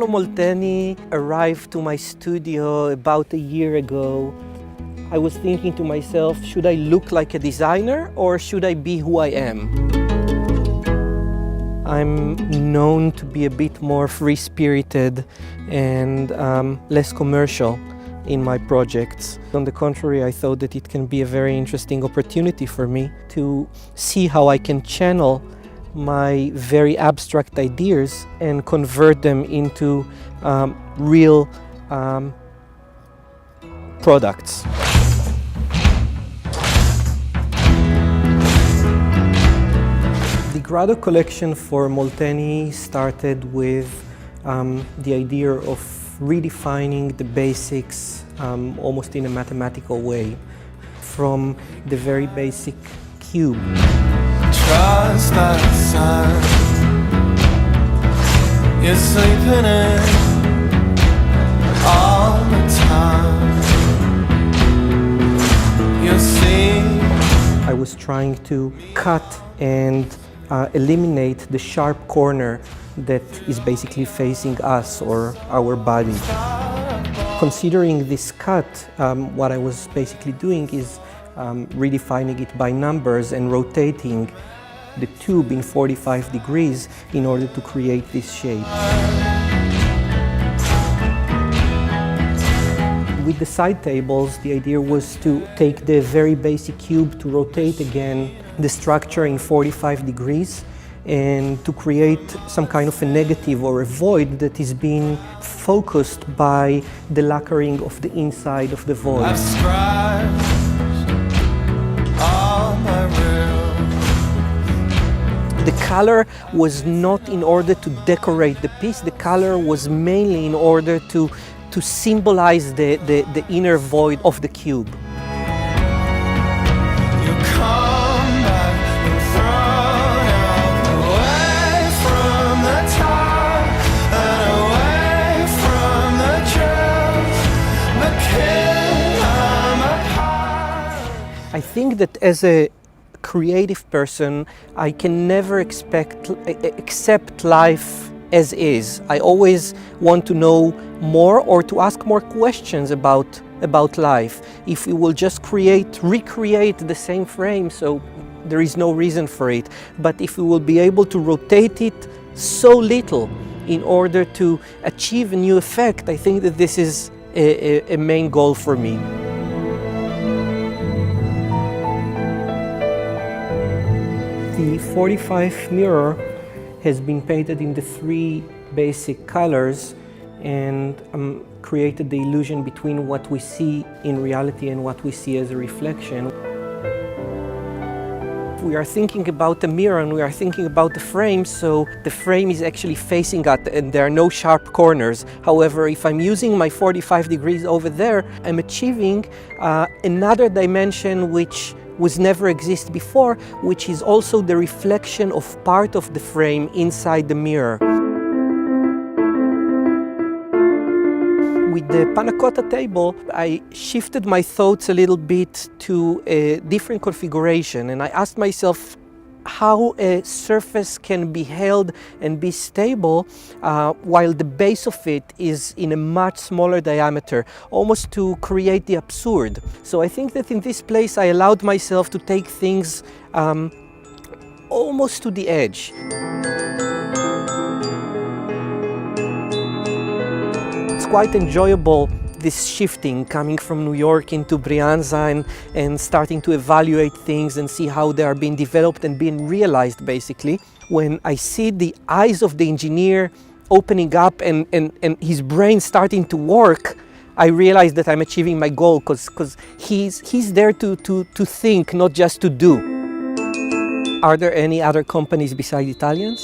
Carlo Molteni arrived to my studio about a year ago. I was thinking to myself, should I look like a designer or should I be who I am? I'm known to be a bit more free-spirited and less commercial in my projects. On the contrary, I thought that it can be a very interesting opportunity for me to see how I can channel my very abstract ideas and convert them into real products. The Grado collection for Molteni started with the idea of redefining the basics almost in a mathematical way, from the very basic cube. Trust the sun, you're sleeping in all the time. You see, I was trying to cut and eliminate the sharp corner that is basically facing us or our body. Considering this cut, what I was basically doing is redefining it by numbers and rotating the tube in 45 degrees in order to create this shape. With the side tables, the idea was to take the very basic cube, to rotate again the structure in 45 degrees and to create some kind of a negative or a void that is being focused by the lacquering of the inside of the void. I've scratched all my rooms. The color was not in order to decorate the piece, the color was mainly in order to symbolize the inner void of the cube. You come back and thrown out away from the top and away from the truth, but kill them apart. I think that as a creative person, I can never accept life as is. I always want to know more or to ask more questions about life. If we will just recreate the same frame, so there is no reason for it. But if we will be able to rotate it so little in order to achieve a new effect, I think that this is a main goal for me. The 45 mirror has been painted in the three basic colors and created the illusion between what we see in reality and what we see as a reflection. We are thinking about the mirror and we are thinking about the frame, so the frame is actually facing us and there are no sharp corners. However, if I'm using my 45 degrees over there, I'm achieving another dimension which was never exist before, which is also the reflection of part of the frame inside the mirror. With the panna cotta table, I shifted my thoughts a little bit to a different configuration, and I asked myself how a surface can be held and be stable while the base of it is in a much smaller diameter, almost to create the absurd. So I think that in this place I allowed myself to take things almost to the edge. It's quite enjoyable, this shifting, coming from New York into Brianza and starting to evaluate things and see how they are being developed and being realized, basically. When I see the eyes of the engineer opening up and his brain starting to work, I realize that I'm achieving my goal because he's there to think, not just to do. Are there any other companies besides Italians?